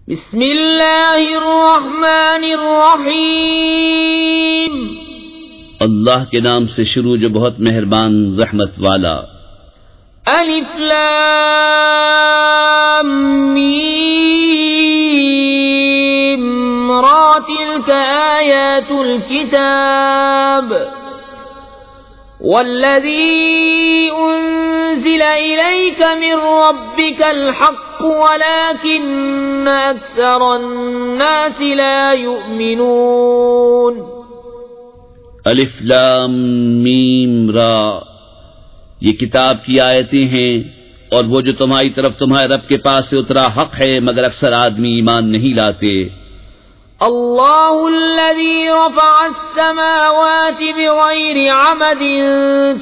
بسم اللہ الرحمن الرحیم، اللہ کے نام سے شروع جو بہت مہربان رحمت والا۔ الف لام میم را تلک آیات الكتاب والذی انزل الیک من ربک الحق ولكن اکثر الناس لا یؤمنون۔ الف لام میم را، یہ کتاب کی آیتیں ہیں، اور وہ جو تمہاری طرف تمہارے رب کے پاس سے اترا حق ہے، مگر اکثر آدمی ایمان نہیں لاتے۔ اللہ الذی رفع السماوات بغیر عمد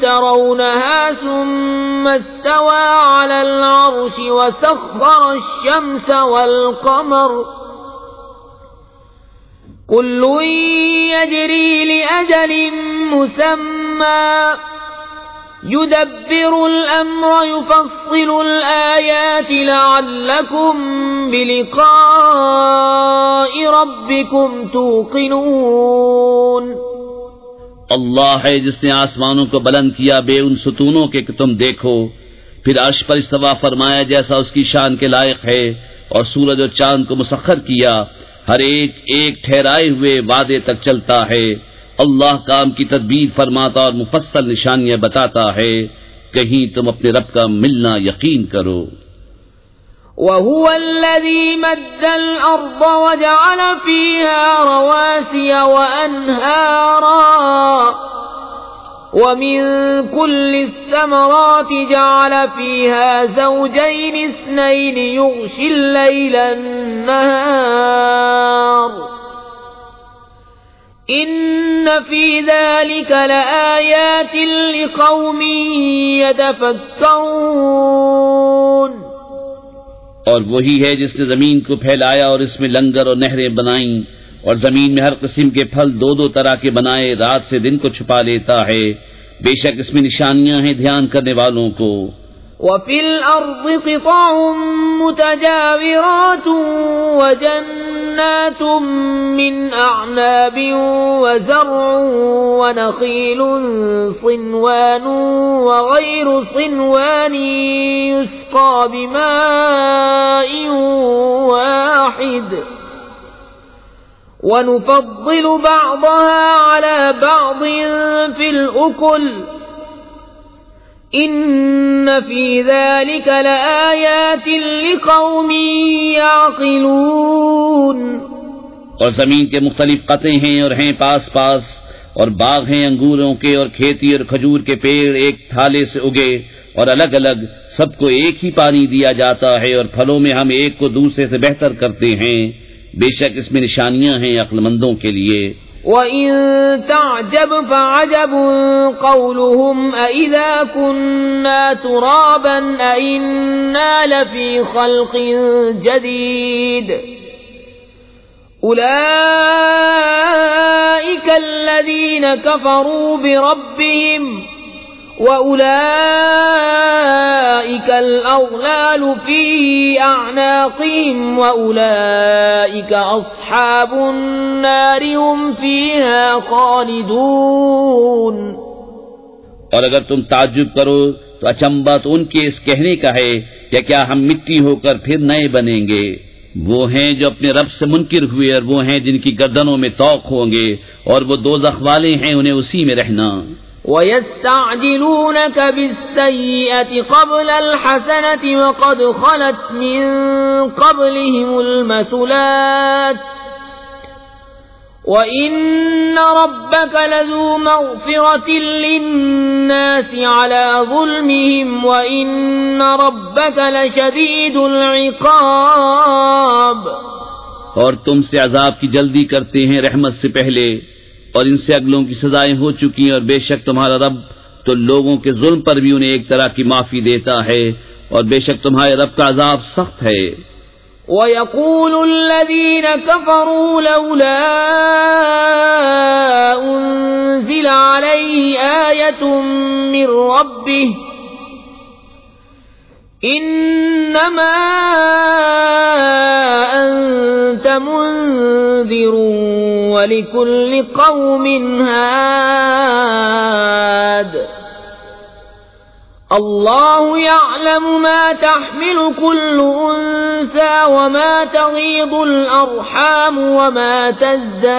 ترونها ثم استوى على العرش وسخر الشمس والقمر كل يجري لأجل مسمى يدبر الأمر يفصل الآيات لعلكم بلقاء ربكم توقنون۔ اللہ ہے جس نے آسمانوں کو بلند کیا بے ان ستونوں کے کہ تم دیکھو، پھر عرش پر استوا فرمایا جیسا اس کی شان کے لائق ہے، اور سورج اور چاند کو مسخر کیا، ہر ایک ایک ٹھہرائے ہوئے وعدے تک چلتا ہے۔ اللہ کام کی تدبیر فرماتا اور مفصل نشانیاں بتاتا ہے، کہیں تم اپنے رب کا ملنا یقین کرو۔ وَهُوَ الَّذِي مَدَّ الْأَرْضَ وَجَعَلَ فِيهَا رَوَاسِيَ وَأَنْهَارًا وَمِن كُلِّ الثَّمَرَاتِ جَعَلَ فِيهَا زَوْجَيْنِ اثْنَيْنِ يُغْشِي اللَّيْلَ النَّهَارَ إِنَّ فِي ذَلِكَ لَآيَاتٍ لِقَوْمٍ يَتَفَكَّرُونَ۔ اور وہی ہے جس نے زمین کو پھیلایا اور اس میں لنگر اور نہریں بنائیں، اور زمین میں ہر قسم کے پھل دو دو طرح کے بنائے، رات سے دن کو چھپا لیتا ہے، بے شک اس میں نشانیاں ہیں دھیان کرنے والوں کو۔ وَفِي الْأَرْضِ قِطَعٌ مُتَجَاوِرَاتٌ وَجَنَّاتٌ مِّنْ أَعْنَابٍ وَزَرْعٌ وَنَخِيلٌ صِنْوَانٌ وَغَيْرُ صِنْوَانٍ يُسْقَىٰ بِمَاءٍ وَاحِدٍ وَنُفَضِّلُ بَعْضَهَا عَلَى بَعْضٍ فِي الْأُكُلِ إِنَّ فِي ذَلِكَ لَآيَاتٍ لِقَوْمٍ يَعْقِلُونَ۔ اور زمین کے مختلف قطعے ہیں اور ہیں پاس پاس، اور باغ ہیں انگوروں کے اور کھیتی اور کھجور کے پیڑ ایک تھالے سے اگے، اور الگ الگ سب کو ایک ہی پانی دیا جاتا ہے، اور پھلوں میں ہم ایک کو دوسرے سے بہتر کرتے ہیں، بے شک اس میں نشانیاں ہیں عقل مندوں کے لیے۔ وَإِن تَعْجَبْ فَعَجَبٌ قَوْلُهُمْ أَإِذَا كُنَّا تُرَابًا أَإِنَّا لَفِي خَلْقٍ جَدِيدٍ أُولَئِكَ الَّذِينَ كَفَرُوا بِرَبِّهِمْ وَأُولَئِكَ الْأَغْلَالُ فِي أَعْنَاقِهِمْ وَأُولَئِكَ أَصْحَابُ النَّارِ هُمْ فِيهَا خَالِدُونَ۔ اور اگر تم تعجب کرو تو اچنبا تو ان کے اس کہنے کا ہے کہ کیا ہم مٹی ہو کر پھر نئے بنیں گے؟ وہ ہیں جو اپنے رب سے منکر ہوئے، اور وہ ہیں جن کی گردنوں میں طوق ہوں گے، اور وہ دوزخ والے ہیں، انہیں اسی میں رہنا۔ وَيَسْتَعْجِلُونَكَ بِالسَّيِّئَةِ قَبْلَ الْحَسَنَةِ وَقَدْ خَلَتْ مِن قَبْلِهِمُ الْمَثُلَاتُ وَإِنَّ رَبَّكَ لَذُو مَغْفِرَةٍ لِلنَّاسِ عَلَى ظُلْمِهِمْ وَإِنَّ رَبَّكَ لَشَدِيدُ الْعِقَابِ۔ اور تم سے عذاب کی جلدی کرتے ہیں رحمت سے پہلے، اور ان سے اگلوں کی سزائیں ہو چکی ہیں، اور بے شک تمہارا رب تو لوگوں کے ظلم پر بھی انہیں ایک طرح کی معافی دیتا ہے، اور بے شک تمہارے رب کا عذاب سخت ہے۔ وَيَقُولُ الَّذِينَ كَفَرُوا لَوْلَا أُنزِلَ عَلَيْهِ آيَةٌ مِّن رَّبِّهِ انما منذر ولكل قوم هاد الله يعلم ما تحمل كل أنثى وما تغيض الأرحام وما تزداد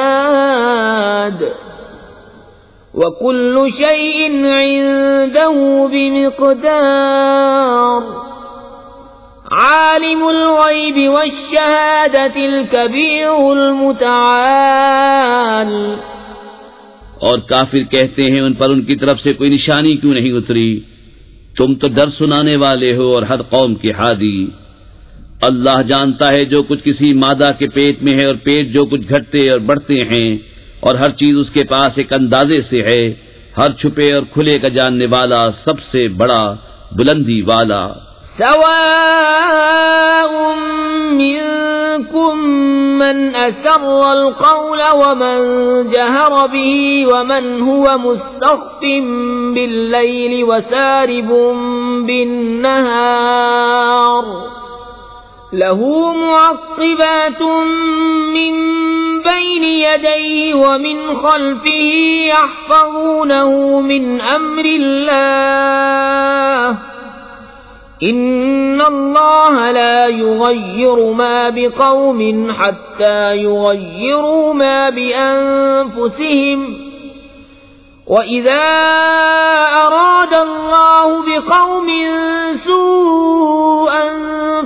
وكل شيء عنده بمقدار عالم الغيب والشهادة الكبير المتعال. اور کافر کہتے ہیں ان پر ان کی طرف سے کوئی نشانی کیوں نہیں اتری؟ تم تو ڈر سنانے والے ہو اور ہر قوم کے ہادی. اللہ جانتا ہے جو کچھ کسی مادہ کے پیٹ میں ہے اور پیٹ جو کچھ گھٹتے اور بڑھتے ہیں، اور ہر چیز اس کے پاس ایک اندازے سے ہے. ہر چھپے اور کھلے کا جاننے والا، سب سے بڑا، بلندی والا. سواء منكم من أسر القول ومن جهر به ومن هو مستخف بالليل وسارب بالنهار له معقبات من بين يديه ومن خلفه يحفظونه من أمر الله إن الله لا يغير ما بقوم حتى يغيروا ما بأنفسهم وإذا أراد الله بقوم سوءا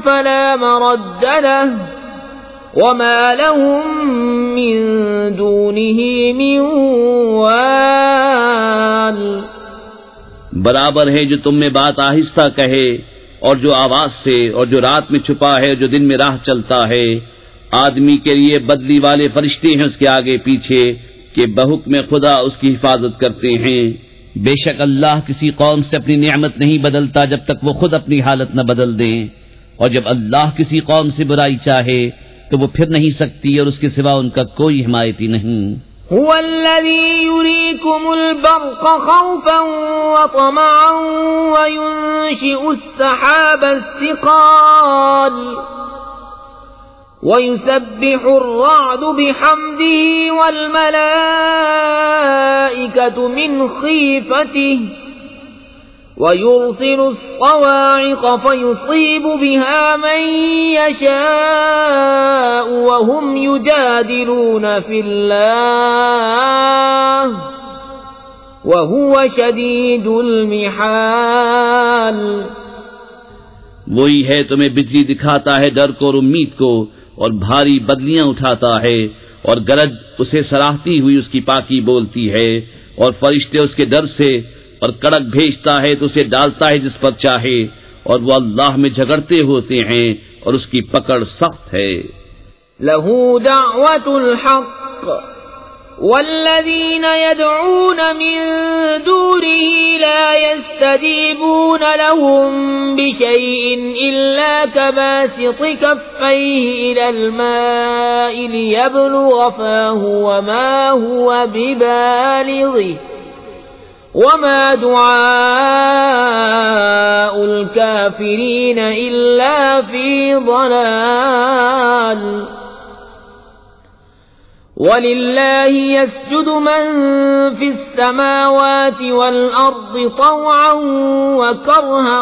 فلا مرد له وما لهم من دونه من وال. برابر ہے جو تم میں بات آہستہ کہے اور جو آواز سے، اور جو رات میں چھپا ہے اور جو دن میں راہ چلتا ہے. آدمی کے لیے بدلی والے فرشتے ہیں اس کے آگے پیچھے کہ بحکم خدا اس کی حفاظت کرتے ہیں. بے شک اللہ کسی قوم سے اپنی نعمت نہیں بدلتا جب تک وہ خود اپنی حالت نہ بدل دیں، اور جب اللہ کسی قوم سے برائی چاہے تو وہ پھر نہیں سکتی اور اس کے سوا ان کا کوئی حمایتی نہیں. هو الذي يريكم البرق خوفا وطمعا وينشئ السحاب الثقال ويسبح الرعد بحمده والملائكة من خيفته ويرسل الصواعق فيصيب بها من يشاء وهم يجادلون في الله وهو شديد المحال. وہی ہے تمہیں بجلی دکھاتا ہے ڈر کو اور امید کو، اور بھاری بدلیاں اٹھاتا ہے، اور گرج اسے سراہتی ہوئی اس کی پاکی بولتی ہے، اور فرشتے اس کے ڈر سے، اور کڑک بھیجتا ہے تو اسے ڈالتا ہے جس پر چاہے، اور وہ اللہ میں جھگڑتے ہوتے ہیں اور اس کی پکڑ سخت ہے. له دعوة الحق والذين يدعون من دونه لا يستجيبون لهم بشيء إلا كباسط كفيه إلى الماء ليبلغ فاه وما هو ببالغه وما دعاء الكافرين إلا في ضلال. وَلِلَّهِ يَسْجُدُ مَن فِي السَّمَاوَاتِ وَالْأَرْضِ طَوْعًا وَكَرْهًا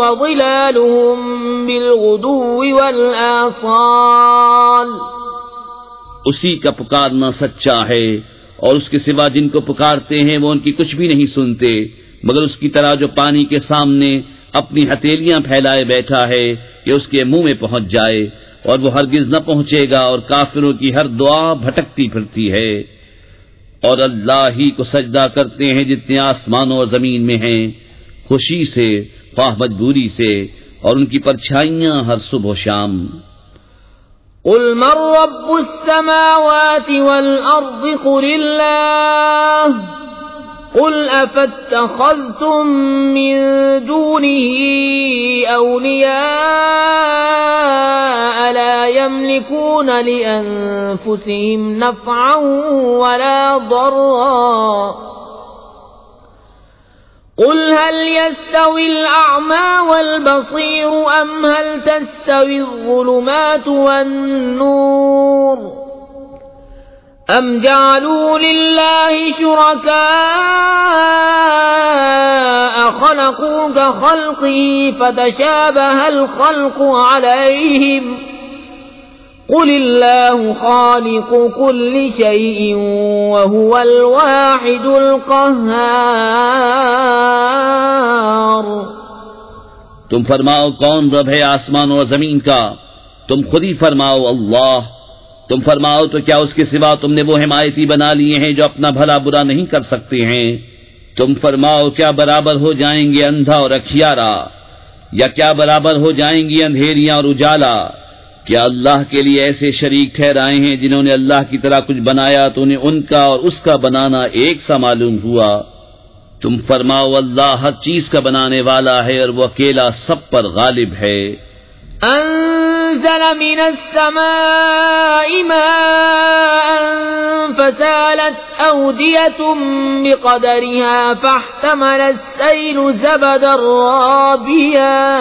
وَظِلَالُهُم بِالْغُدُوِّ وَالْآصَالِ. اسی کا پکارنا سچا ہے، اور اس کے سوا جن کو پکارتے ہیں وہ ان کی کچھ بھی نہیں سنتے، مگر اس کی طرح جو پانی کے سامنے اپنی ہتھیلیاں پھیلائے بیٹھا ہے کہ اس کے منہ میں پہنچ جائے، اور وہ ہرگز نہ پہنچے گا، اور کافروں کی ہر دعا بھٹکتی پھرتی ہے. اور اللہ ہی کو سجدہ کرتے ہیں جتنے آسمانوں اور زمین میں ہیں، خوشی سے خواہ مجبوری سے، اور ان کی پرچھائیاں ہر صبح و شام. قل من رب السماوات والأرض قل الله قل أفاتخذتم من دونه أولياء لا يملكون لأنفسهم نفعا ولا ضرا قل هل يستوي الأعمى والبصير أم هل تستوي الظلمات والنور أَمْ جَعَلُوا لِلَّهِ شُرَكَاءَ خَلَقُوا كَخَلْقِهِ فَتَشَابَهَ الْخَلْقُ عَلَيْهِمْ قُلِ اللَّهُ خَالِقُ كُلِّ شَيْءٍ وَهُوَ الْوَاحِدُ الْقَهَّارُ۔ تم فرماؤ کون رب ہے آسمان و زمین کا؟ تم خود ہی فرماؤ اللہ۔ تم فرماؤ تو کیا اس کے سوا تم نے وہ حمایتی بنا لیے ہیں جو اپنا بھلا برا نہیں کر سکتے ہیں؟ تم فرماؤ کیا برابر ہو جائیں گے اندھا اور اکھیارا، یا کیا برابر ہو جائیں گی اندھیریاں اور اجالا؟ کیا اللہ کے لیے ایسے شریک ٹھہرائے ہیں جنہوں نے اللہ کی طرح کچھ بنایا تو انہیں ان کا اور اس کا بنانا ایک سا معلوم ہوا؟ تم فرماؤ اللہ ہر چیز کا بنانے والا ہے اور وہ اکیلا سب پر غالب ہے۔ أنزل من السماء ماء فسالت أودية بقدرها فاحتمل السيل زبدا رابيا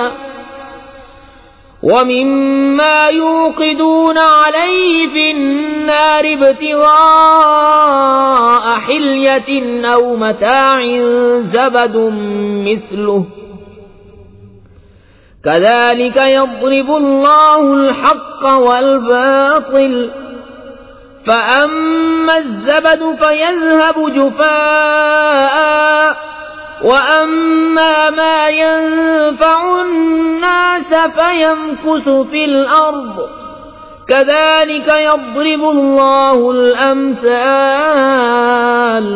ومما يوقدون عليه في النار ابتغاء حلية أو متاع زبد مثله كذلك يضرب الله الحق والباطل فأما الزبد فيذهب جفاء وأما ما ينفع الناس فيمكث في الأرض كذلك يضرب الله الأمثال۔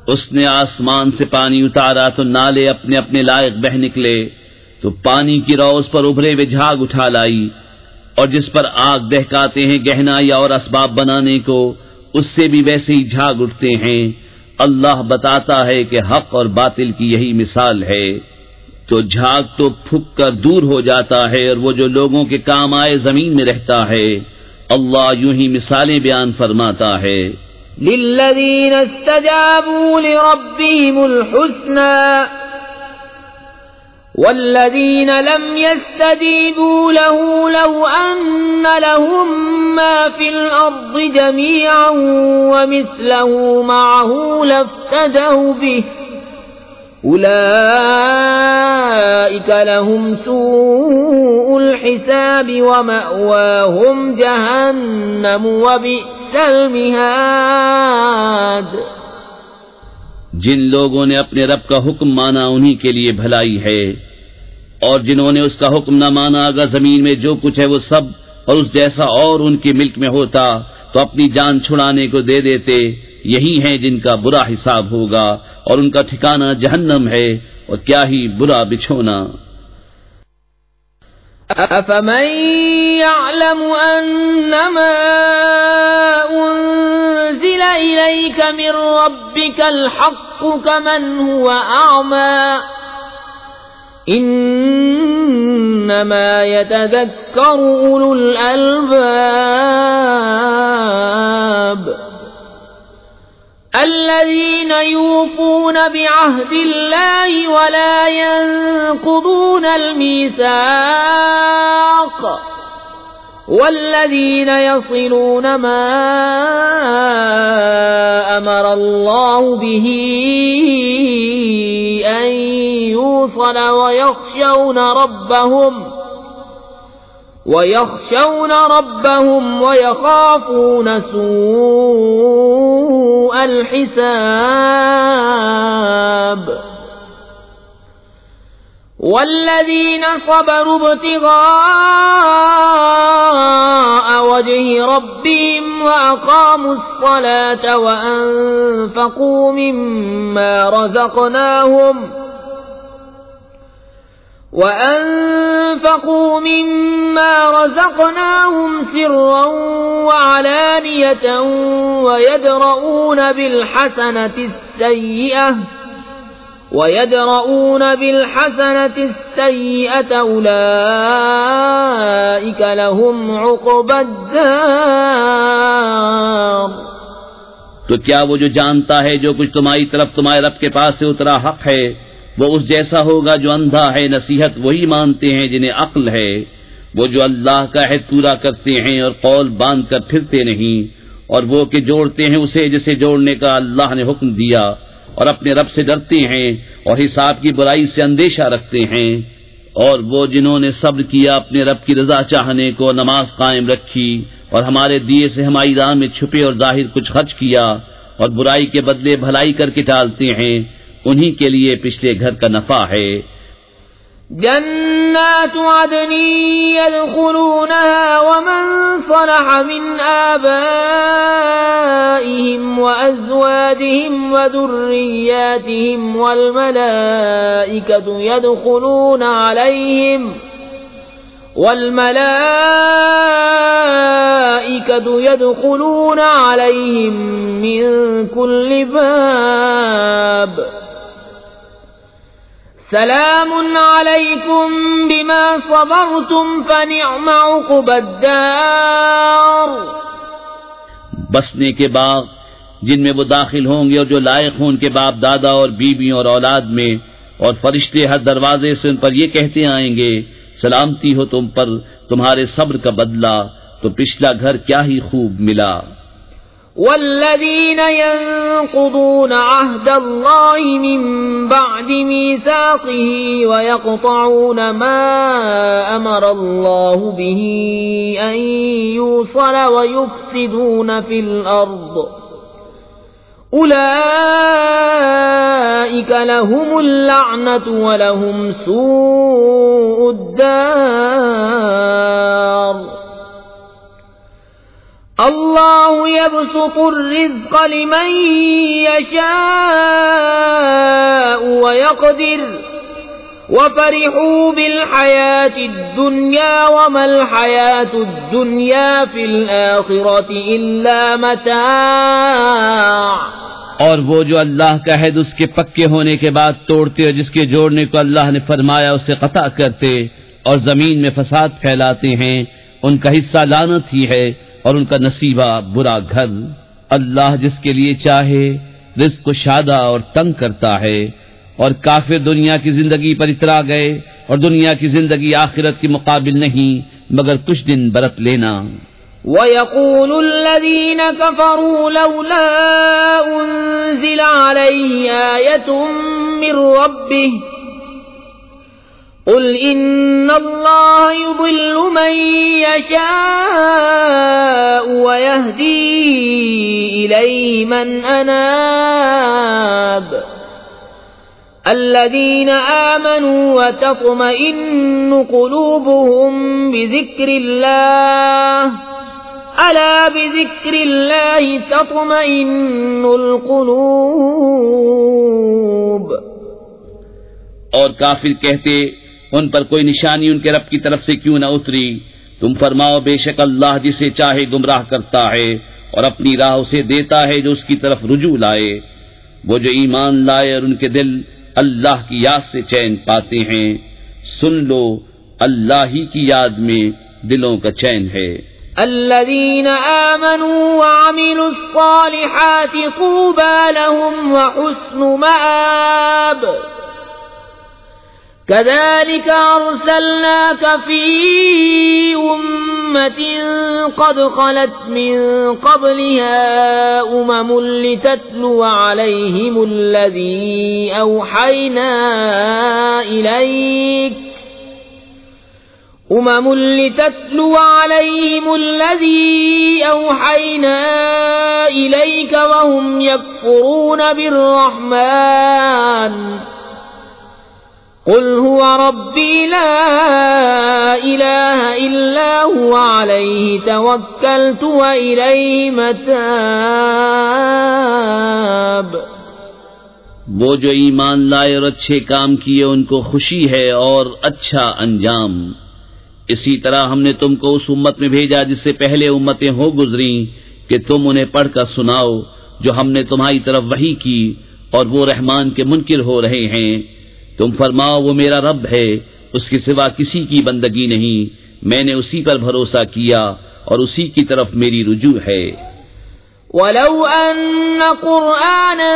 اس نے آسمان سے پانی اتارا تو نالے اپنے اپنے لائق بہ نکلے، تو پانی کی رو اس پر ابھرے ہوئے جھاگ اٹھا لائی، اور جس پر آگ دہکاتے ہیں گہنا یا اور اسباب بنانے کو، اس سے بھی ویسے ہی جھاگ اٹھتے ہیں۔ اللہ بتاتا ہے کہ حق اور باطل کی یہی مثال ہے، تو جھاگ تو پھک کر دور ہو جاتا ہے اور وہ جو لوگوں کے کام آئے زمین میں رہتا ہے۔ اللہ یوں ہی مثالیں بیان فرماتا ہے۔ للذین استجابوا لربهم الحسنى والذین لم يستجیبوا له لو ان لهم ما في الارض جميعا ومثله معه لافتدوا به اولئک لهم سوء الحساب ومأواهم جہنم وبئس المہاد۔ جن لوگوں نے اپنے رب کا حکم مانا انہی کے لیے بھلائی ہے، اور جنہوں نے اس کا حکم نہ مانا اگر زمین میں جو کچھ ہے وہ سب اور اس جیسا اور ان کے ملک میں ہوتا تو اپنی جان چھڑانے کو دے دیتے، یہی ہیں جن کا برا حساب ہوگا اور ان کا ٹھکانہ جہنم ہے، اور کیا ہی برا بچھونا۔ أَفَمَن يَعْلَمُ أَنَّمَا أُنزِلَ إِلَيْكَ مِن رَّبِّكَ الْحَقُّ كَمَنْ هُوَ أَعْمَىٰ إِنَّمَا يَتَذَكَّرُ أُولُو الْأَلْبَابِ الَّذِينَ يُوفُونَ بِعَهْدِ اللَّهِ وَلَا يَنقُضُونَ الْمِيثَاقَ وَالَّذِينَ يَصِلُونَ مَا أَمَرَ اللَّهُ بِهِ أَن يُوصَلَ وَيَخْشَوْنَ رَبَّهُمْ وَيَخَافُونَ سُوءَ الْحِسَابِ وَالَّذِينَ صَبَرُوا ابْتِغَاءَ وَجْهِ رَبِّهِمْ وَأَقَامُوا الصَّلَاةَ وَأَنفَقُوا مِمَّا رَزَقْنَاهُمْ سِرًّا وَعَلَانِيَةً وَيَدْرَؤُونَ بِالْحَسَنَةِ السَّيِّئَةَ أُولَئِكَ لَهُمْ عُقْبَى الدَّارِ۔ تو کیا وہ جو جانتا ہے جو کچھ تمہاری طرف تمہارے رب کے پاس سے اترا حق ہے، وہ اس جیسا ہوگا جو اندھا ہے؟ نصیحت وہی مانتے ہیں جنہیں عقل ہے، وہ جو اللہ کا عہد پورا کرتے ہیں اور قول باندھ کر پھرتے نہیں، اور وہ کہ جوڑتے ہیں اسے جسے جوڑنے کا اللہ نے حکم دیا، اور اپنے رب سے ڈرتے ہیں اور حساب کی برائی سے اندیشہ رکھتے ہیں، اور وہ جنہوں نے صبر کیا اپنے رب کی رضا چاہنے کو، نماز قائم رکھی اور ہمارے دیے سے ہماری راہ میں چھپے اور ظاہر کچھ خرچ کیا، اور برائی کے بدلے بھلائی کر کے ٹالتے ہیں، انہی کے لیے پچھلے گھر کا نفع ہے۔ جنات عدن يدخلونها ومن صلح من آبائهم وأزواجهم وذرياتهم والملائكة يدخلون عليهم من كل باب سلام علیکم بما صبرتم فنعم عقبی الدار۔ بسنے کے باغ جن میں وہ داخل ہوں گے اور جو لائق ہوں ان کے باپ دادا اور بیویوں اور اولاد میں، اور فرشتے ہر دروازے سے ان پر یہ کہتے آئیں گے سلامتی ہو تم پر، تمہارے صبر کا بدلہ تو پچھلا گھر کیا ہی خوب ملا۔ والذین ينقضون عهد الله من بعد ميثاقه ويقطعون ما أمر الله به أن يوصل ويفسدون في الأرض أولئك لهم اللعنة ولهم سوء الدار۔ اللہ یبسط الرزق لمن یشاء ویقدر وفرحوا بالحیاة الدنیا وما الحیاة الدنیا فی الآخرة الا متاع۔ اور وہ جو اللہ کا عہد اس کے پکے ہونے کے بعد توڑتے اور جس کے جوڑنے کو اللہ نے فرمایا اسے قطع کرتے اور زمین میں فساد پھیلاتے ہیں، ان کا حصہ لعنت ہی ہے اور ان کا نصیبہ برا گھر۔ اللہ جس کے لیے چاہے رزق کو شادہ اور تنگ کرتا ہے، اور کافر دنیا کی زندگی پر اترا گئے، اور دنیا کی زندگی آخرت کے مقابل نہیں مگر کچھ دن برت لینا۔ وَيَقُولُ الَّذِينَ كَفَرُوا لَوْلَا أُنزِلَ عَلَيْهِ آيَةٌ مِّن رَّبِّهِ قل ان اللہ یضل من یشاء ویہدی الیہ من اناب الذین آمنوا وتطمئن قلوبهم بذکر اللہ الا بذکر اللہ تطمئن القلوب۔ اور کافر کہتے ان پر کوئی نشانی ان کے رب کی طرف سے کیوں نہ اتری؟ تم فرماؤ بے شک اللہ جسے چاہے گمراہ کرتا ہے اور اپنی راہ اسے دیتا ہے جو اس کی طرف رجوع لائے۔ وہ جو ایمان لائے اور ان کے دل اللہ کی یاد سے چین پاتے ہیں، سن لو اللہ ہی کی یاد میں دلوں کا چین ہے۔ الذين آمنوا وعملوا الصالحات طوبى لهم وحسن مآب كذلك أرسلناك في أمة قد خلت من قبلها لتتلو عليهم الذي أوحينا إليك وهم يكفرون بالرحمن قل هو ربي لا إله إلا هو عليه توكلت وإليه متاب۔ وہ جو ایمان لائے اور اچھے کام کیے ان کو خوشی ہے اور اچھا انجام۔ اسی طرح ہم نے تم کو اس امت میں بھیجا جس سے پہلے امتیں ہو گزری کہ تم انہیں پڑھ کر سناؤ جو ہم نے تمہاری طرف وحی کی، اور وہ رحمان کے منکر ہو رہے ہیں۔ تم فرماؤ وہ میرا رب ہے، اس کے سوا کسی کی بندگی نہیں، میں نے اسی پر بھروسہ کیا اور اسی کی طرف میری رجوع ہے۔ وَلَوْ أَنَّ قُرْآنًا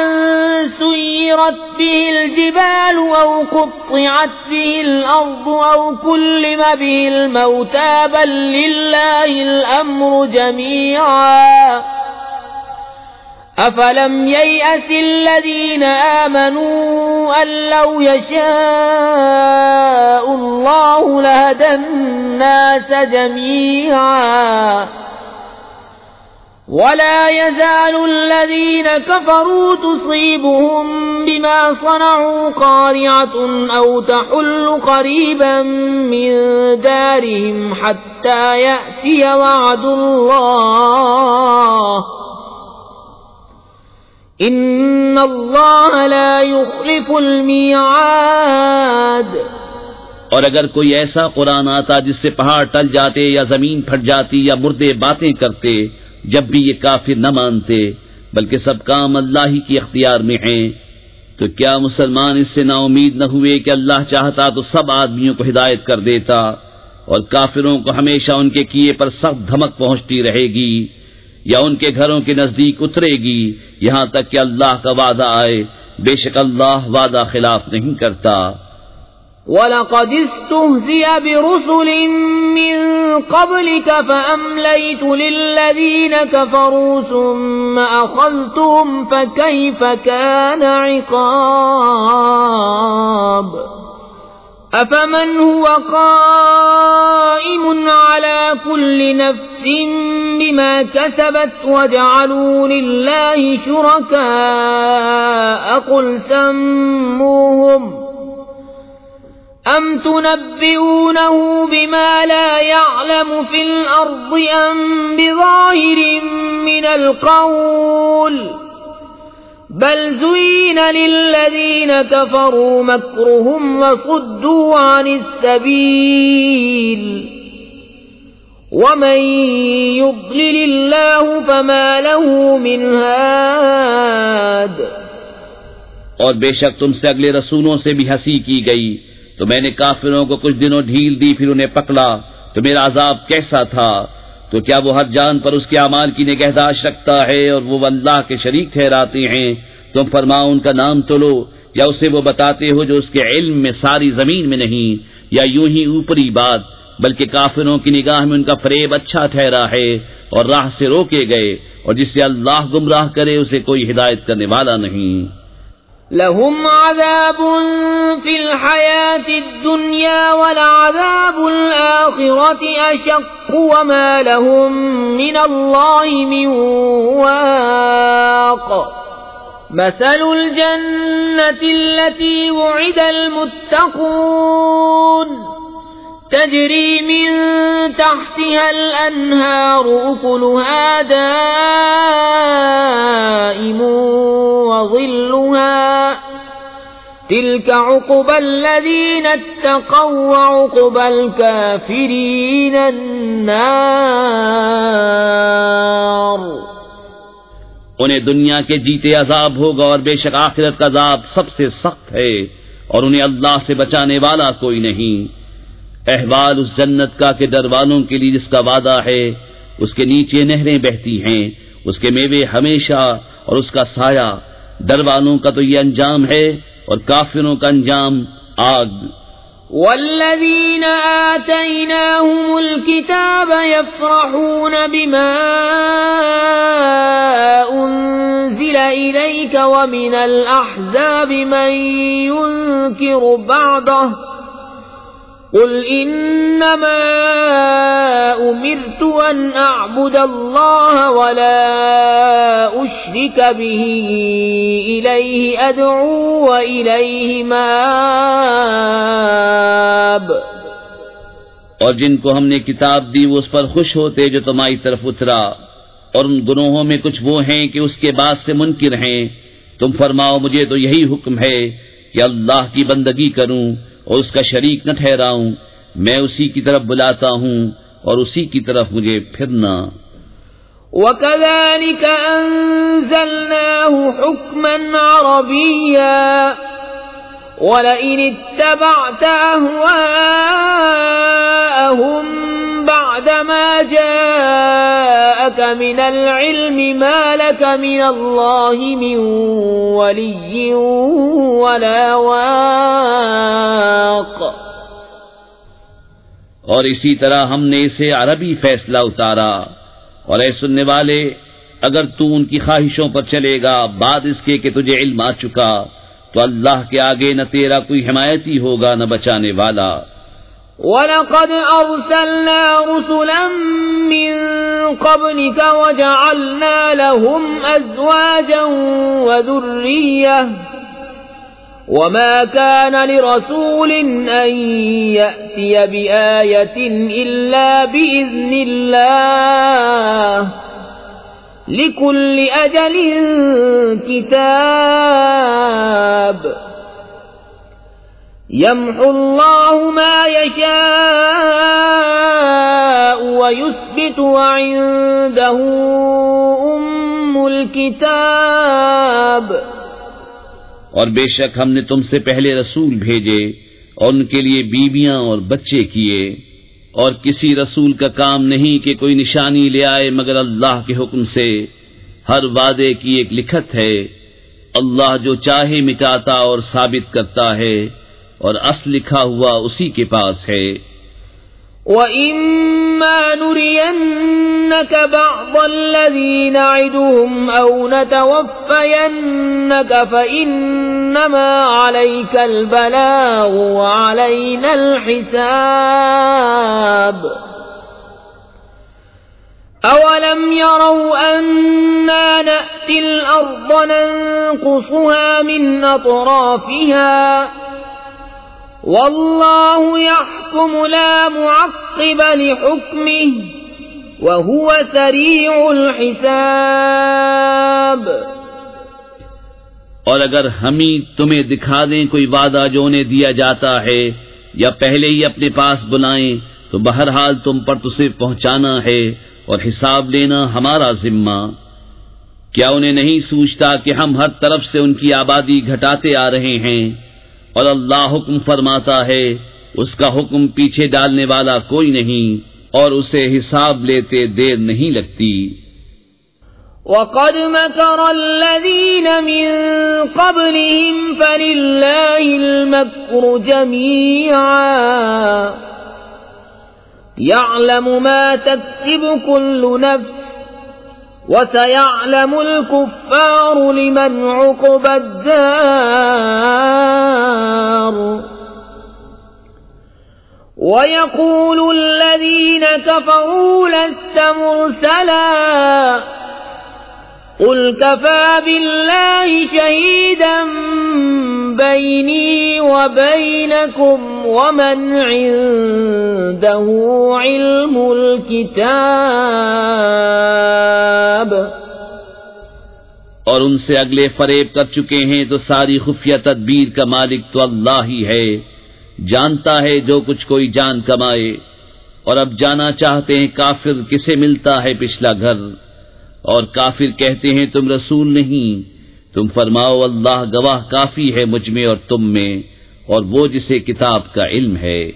سُيِّرَتْ بِهِ الْجِبَالُ أَوْ قُطِّعَتْ بِهِ الْأَرْضُ أَوْ كُلِّمَ بِهِ الْمَوْتَى بَل لِّلَّهِ الْأَمْرُ جَمِيعًا أفلم ييأس الذين آمنوا أن لو يشاء الله لهدى الناس جميعا ولا يزال الذين كفروا تصيبهم بما صنعوا قارعة أو تحل قريبا من دارهم حتى يأتي وعد الله ان اللہ لا یخلف المیعاد۔ اور اگر کوئی ایسا قرآن آتا جس سے پہاڑ ٹل جاتے یا زمین پھٹ جاتی یا مردے باتیں کرتے، جب بھی یہ کافر نہ مانتے، بلکہ سب کام اللہ ہی کی اختیار میں ہیں، تو کیا مسلمان اس سے نا امید نہ ہوئے کہ اللہ چاہتا تو سب آدمیوں کو ہدایت کر دیتا، اور کافروں کو ہمیشہ ان کے کیے پر سخت دھمک پہنچتی رہے گی یا ان کے گھروں کے نزدیک اترے گی یہاں تک کہ اللہ کا وعدہ آئے، بے شک اللہ وعدہ خلاف نہیں کرتا۔ وَلَقَدِ اسْتُهْزِئَ بِرُسُلٍ مِّن قَبْلِكَ فَأَمْلَيْتُ لِلَّذِينَ كَفَرُوا ثُمَّ أَخَذْتُهُمْ فَكَيْفَ كَانَ عِقَابِ۔ أَفَمَنْ هُوَ قَائِمٌ عَلَى كُلِّ نَفْسٍ بِمَا كَسَبَتْ وَجَعَلُوا لِلَّهِ شُرَكَاءَ قُلْ سَمُّوهُمْ أَمْ تُنَبِّئُونَهُ بِمَا لَا يَعْلَمُ فِي الْأَرْضِ أَمْ بِظَاهِرٍ مِّنَ الْقَوْلِ بل زين للذين كفروا مكرهم وصدوا عن السبيل ومن يضلل الله فما له من هاد۔ اور بے شک تم سے اگلے رسولوں سے بھی ہنسی کی گئی، تو میں نے کافروں کو کچھ دنوں ڈھیل دی، پھر انہیں پکڑا، تو میرا عذاب کیسا تھا۔ تو کیا وہ ہر جان پر اس کے اعمال کی نگہداشت رکھتا ہے اور وہ اللہ کے شریک ٹھہراتے ہیں؟ تم فرماؤ ان کا نام تو لو، یا اسے وہ بتاتے ہو جو اس کے علم میں ساری زمین میں نہیں، یا یوں ہی اوپری بات، بلکہ کافروں کی نگاہ میں ان کا فریب اچھا ٹھہرا ہے اور راہ سے روکے گئے، اور جس سے اللہ گمراہ کرے اسے کوئی ہدایت کرنے والا نہیں۔ لهم عذاب في الحياة الدنيا ولعذاب الآخرة أشق وما لهم من الله من واق۔ مثل الجنة التي وعد المتقون تجري من تحتها الأنهار أكلها دائم وظلها تلك عقبى الذين اتقوا وعقبى الكافرين النار۔ انہیں دنیا کے جیتے عذاب ہوگا، اور بے شک آخرت کا عذاب سب سے سخت ہے، اور انہیں اللہ سے بچانے والا کوئی نہیں۔ احوال اس جنت کا کہ ڈر والوں کے لیے جس کا وعدہ ہے، اس کے نیچے نہریں بہتی ہیں، اس کے میوے ہمیشہ اور اس کا سایہ۔ ڈر والوں کا تو یہ انجام ہے، اور کافروں کا انجام آگ۔ والذین آتیناہم الکتاب یفرحون بما انزل الیک ومن الاحزاب من ينکر بعضہ قل انما امرت ان اعبد اللہ ولا اشرک به الیہ ادعو والیہ مآب۔ اور جن کو ہم نے کتاب دی وہ اس پر خوش ہوتے جو تمہاری طرف اترا، اور ان گناہوں میں کچھ وہ ہیں کہ اس کے بعد سے منکر ہیں۔ تم فرماؤ مجھے تو یہی حکم ہے کہ اللہ کی بندگی کروں اور اس کا شریک نہ ٹھہراؤں، میں اسی کی طرف بلاتا ہوں اور اسی کی طرف مجھے پھرنا۔ وَكَذَلِكَ أَنزَلْنَاهُ حُكْمًا عَرَبِيًّا وَلَئِنِ اتَّبَعْتَ أَهْوَاءَهُمْ بَعْدَمَا جَاءَكَ مِنَ الْعِلْمِ مَا لَكَ مِنَ اللَّهِ مِنْ وَلِيٍّ وَلَا وَاقٍ۔ اور اسی طرح ہم نے اسے عربی فیصلہ اتارا، اور اے سننے والے اگر تو ان کی خواہشوں پر چلے گا بعد اس کے کہ تجھے علم آ چکا تو اللہ کے آگے نہ تیرا کوئی حمایتی ہوگا نہ بچانے والا۔ وَلَقَدْ أَرْسَلْنَا رُسُلًا مِّن قَبْلِكَ وَجَعَلْنَا لَهُمْ أَزْوَاجًا وَذُرِّيَّةً وَمَا كَانَ لِرَسُولٍ أَن يَأْتِيَ بِآيَةٍ إِلَّا بِإِذْنِ اللَّهِ لِكُلِّ أَجَلٍ كِتَابٌ يَمْحُو اللَّهُ مَا يَشَاءُ وَيُثْبِتُ وَعِندَهُ أُمُّ الْكِتَابِ۔ اور بے شک ہم نے تم سے پہلے رسول بھیجے اور ان کے لیے بیویاں اور بچے کیے، اور کسی رسول کا کام نہیں کہ کوئی نشانی لے آئے مگر اللہ کے حکم سے، ہر وعدے کی ایک لکھت ہے، اللہ جو چاہے مٹاتا اور ثابت کرتا ہے، اور اصل لکھا ہوا اسی کے پاس ہے۔ وَإِمَّا نُرِيَنَّكَ بَعْضَ الَّذِي نَعِدُهُمْ أَوْ نَتَوَفَّيَنَّكَ فَإِنَّمَا عَلَيْكَ الْبَلَاغُ وَعَلَيْنَا الْحِسَابُ۔ أَوَلَمْ يَرَوْا أَنَّا نَأْتِي الْأَرْضَ نَنقُصُهَا مِنْ أَطْرَافِهَا وَاللَّهُ يَحْكُمُ لَا مُعَقِّبَ لِحُكْمِهِ وَهُوَ سَرِيعُ الْحِسَابِ۔ اور اگر ہم ہی تمہیں دکھا دیں کوئی وعدہ جو انہیں دیا جاتا ہے یا پہلے ہی اپنے پاس بلائیں تو بہرحال تم پر تو صرف پہنچانا ہے اور حساب لینا ہمارا ذمہ۔ کیا انہیں نہیں سوچتا کہ ہم ہر طرف سے ان کی آبادی گھٹاتے آ رہے ہیں، اور اللہ حکم فرماتا ہے، اس کا حکم پیچھے ڈالنے والا کوئی نہیں، اور اسے حساب لیتے دیر نہیں لگتی۔ وَقَدْ مَكَرَ الَّذِينَ مِن قَبْلِهِمْ فَلِلَّهِ الْمَكْرُ جَمِيعًا يَعْلَمُ مَا تَكْسِبُ كُلُّ نَفْسٍ وَسَيَعْلَمُ الْكُفَّارُ لِمَنْ عُقْبَى الدَّارِ وَيَقُولُ الَّذِينَ كَفَرُوا لَسْتَ مُرْسَلًا قُلْ كَفَى بِاللَّهِ شَهِيدًا بَيْنِي وَبَيْنَكُمْ وَمَنْ عِندَهُ عِلْمُ الْكِتَابِ۔ اور ان سے اگلے فریب کر چکے ہیں تو ساری خفیہ تدبیر کا مالک تو اللہ ہی ہے، جانتا ہے جو کچھ کوئی جان کمائے۔ اور اب جانا چاہتے ہیں کافر کسے ملتا ہے پچھلا گھر، اور کافر کہتے ہیں تم رسول نہیں، تم فرماؤ اللہ گواہ کافی ہے مجھ میں اور تم میں، اور وہ جسے کتاب کا علم ہے۔